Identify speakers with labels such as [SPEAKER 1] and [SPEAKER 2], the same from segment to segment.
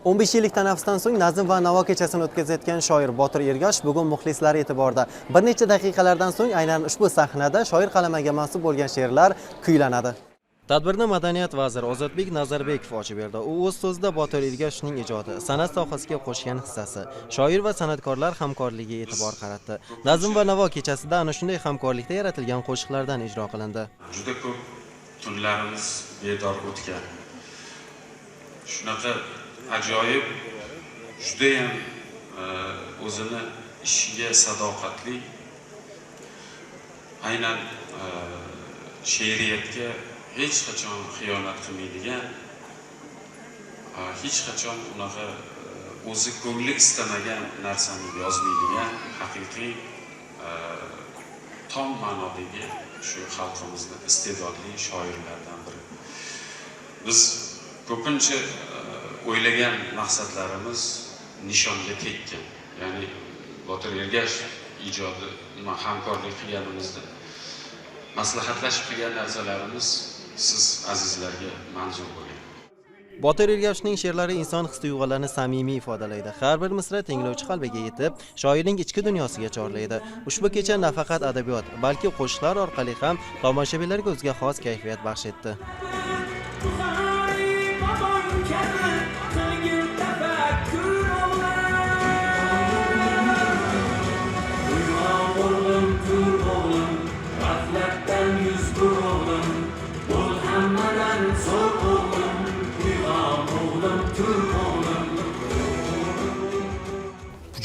[SPEAKER 1] 15 yillik tanaffusdan so'ng nazm va navo kechasini o'tkazayotgan shoir Botir Ergashev bugun muxlislari e'tiborida. Bir necha daqiqalardan so'ng aynan ushbu sahnada shoir qalamiga mansub bo'lgan she'rlar kuylanadi. Tadbirni Madaniyat vaziri Ozodbek Nazarbekov ochib berdi. U o'z so'zida Botir Ergashevning ijodi, san'at sohasiga qo'shgan hissasi, shoir va san'atkorlar hamkorligiga e'tibor qaratdi. Nazm va navo kechasida ana shunday hamkorlikda yaratilgan qo'shiqlardan ijro qilindi.
[SPEAKER 2] Juda ko'p tunlarimiz bedor o'tgan. Shunaqa ajoyib, juda ham o'zini ishiga sadoqatli, aynan she'riyatga hech qachon xiyonat qilmaydigan, hech qachon unaqa o'zi ko'ngli istamagan narsani yozmaydigan haqiqiy tom ma'nodagi shu xalqimizning iste'dodli shoirlardan biri. Biz ko'pincha o'ylagan maqsadlarimiz nishonga tekkan. Ya'ni Botir Ergashev ijodi hamkorlik qilganimizda maslahatlashib qilgan narsalarimiz siz azizlarga manzur bo'lgan.
[SPEAKER 1] Botir Ergashevning she'rlari inson his-tuyg'ularini samimiy ifodalaydi. Har bir misra tinglovchi qalbiga yetib, shoirning ichki dunyosiga chorlaydi. Ushbu kecha nafaqat adabiyot, balki qo'shiqlar orqali ham tomoshabinlarga o'ziga xos kayfiyat baxsh etdi.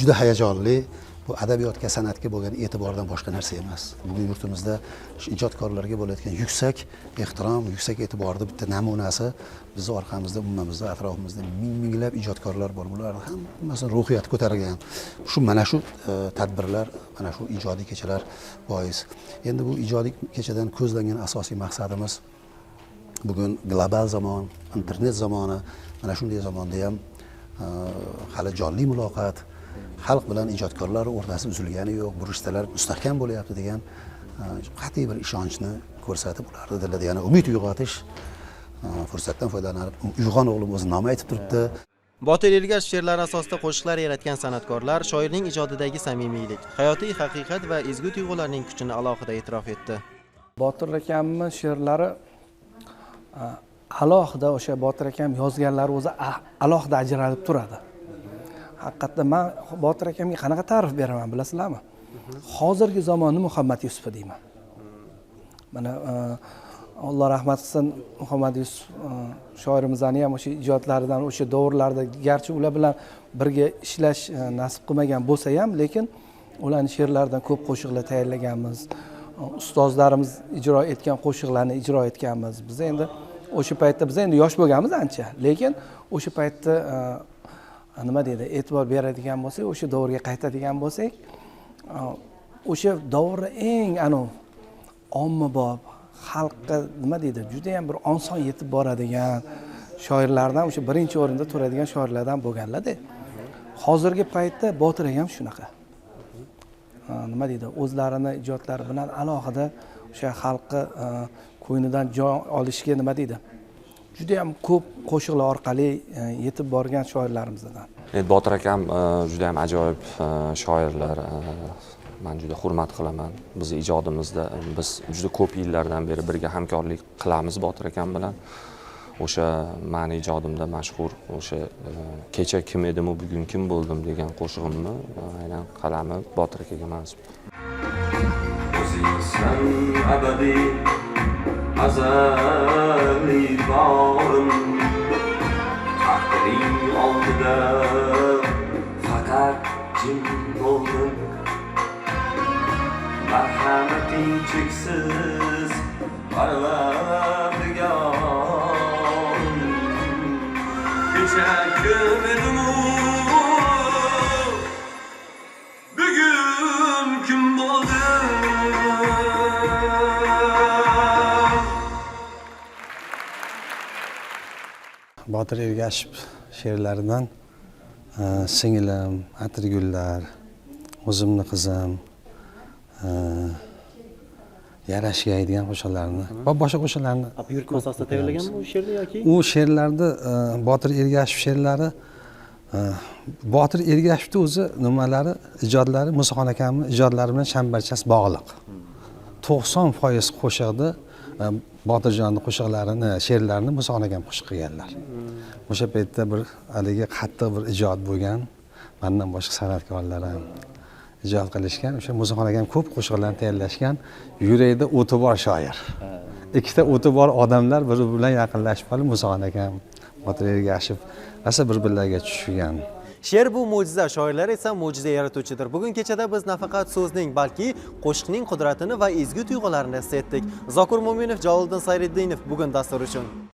[SPEAKER 3] Juda hayajonli, bu adabiyotga, san'atga bo'lgan e'tibordan boshqa narsa emas. Bugun yurtimizda ijodkorlarga bo'layotgan yuksak ehtirom, yuksak e'tiborning bitta namunasi bizning orqamizda, ummamizda, atrofimizda minglab ijodkorlar bor. Bular hammasini ruhiyat ko'targan. Mana shu tadbirlar, mana shu ijodiy kechalar bois. Endi bu ijodiy kechadan ko'zlangan asosiy maqsadimiz bugun global zamon, internet zamoni, mana shunday zamonda ham hali jonli muloqot, xalq bilan ijodkorlar o'rtasida uzilgani yo'q, bu rishtalar mustahkam bo'lyapti degan qat'iy bir ishonchni ko'rsatib, ularni dilida yana umid uyg'otish, fursatdan foydalanib, uyg'on o'g'lim o'zi nom aytib turibdi.
[SPEAKER 1] Botir Ergashev she'rlari asosida qo'shiqlar yaratgan san'atkorlar shoirning ijodidagi samimiylik, hayotiy haqiqat va ezgu tuyg'ularning kuchini alohida e'tirof etdi.
[SPEAKER 4] Botir akamning she'rlari alohida, o'sha Botir akam yozganlari o'zi alohida ajralib turadi. Haqiqatda men Botir akamga qanaqa ta'rif beraman bilasizlarmi? Hozirgi zamonning Muhammad Yusufi deyman. Mana Alloh rahmat qilsin, Muhammad Yusuf shoirimizning ham o'sha ijodlaridan, o'sha davrlarda garchi ular bilan birga ishlash nasib qilmagan bo'lsa ham, lekin ularning she'rlaridan ko'p qo'shiqlar tayyorlaganmiz. Ustozlarimiz ijro etgan qo'shiqlarni ijro etganmiz. Biz endi o'sha paytda biz endi yosh bo'lganmiz ancha, lekin o'sha paytda nima deydi, e'tibor beradigan bo'lsak, o'sha davrga qaytadigan bo'lsak, o'sha davrda eng ommabop, xalqqa nima deydi, juda ham bir oson yetib boradigan shoirlardan, o'sha birinchi o'rinda turadigan shoirlardan bo'lganlar-da. Hozirgi paytda Botir ham shunaqa. Nima deydi, o'zlarini ijodlari bilan alohida o'sha xalqqa ko'nglidan jon olishga nima deydi, juda ham ko'p qo'shiqlar orqali yetib borgan shoirlarimizdan.
[SPEAKER 5] Botir akam juda ham ajoyib shoirlar. Men juda hurmat qilaman. Bizning ijodimizda biz juda ko'p yillardan beri birga hamkorlik qilamiz Botir akam bilan. O'sha meni ijodimda mashhur o'sha kecha kim edim, bugun kim bo'ldim degan qo'shig'imni aynan qalami Botir akaga mansub.
[SPEAKER 6] O'zingsan abadiy azaliy borim, taqdiring oldida faqat jim bo'ldim. Marhamating cheksiz Parvardigorim, kecha kim edim, bugun kim bo'ldim.
[SPEAKER 3] Botir Ergashev she'rlaridan Singlim, Atirgullar, O'zimni qizim, Yarashgay degan qo'shiqlarni va boshqa qo'shiqlarni
[SPEAKER 1] Buyurtma asosida tayyorlaganmi u she'rni yoki?
[SPEAKER 3] U she'rlarda Botir Ergashev she'rlari
[SPEAKER 4] Botir Ergashevni o'zi nimalari, ijodlari Musoxon akamning ijodlari bilan chambarchas bog'liq. 90% qo'shiqni Botirjonning qo'shiqlarini, she'rlarini Musoxon akam qo'shiq qilganlar. O'sha paytda bir haligi qattiq bir ijod bo'lgan. Mendan boshqa san'atkorlar ham ijod qilishgan. O'sha Musoxon akam ko'p qo'shiqlarni tayyorlashgan. Yurakda o'ti bor shoir. Ikkita o'ti bor odamlar bir-biri bilan yaqinlashib qolib Musoxon akam, Botir Ergashev rosa bir-birlariga tushgan.
[SPEAKER 1] She'r bu mo'jiza, shoirlar esa mo'jiza yaratuvchidir. Bugun kechada biz nafaqat so'zning, balki qo'shiqning qudratini va ezgu tuyg'ularini his etdik. Zokir Mo'minov, Jaloliddin Sayriddinov bugun dastur uchun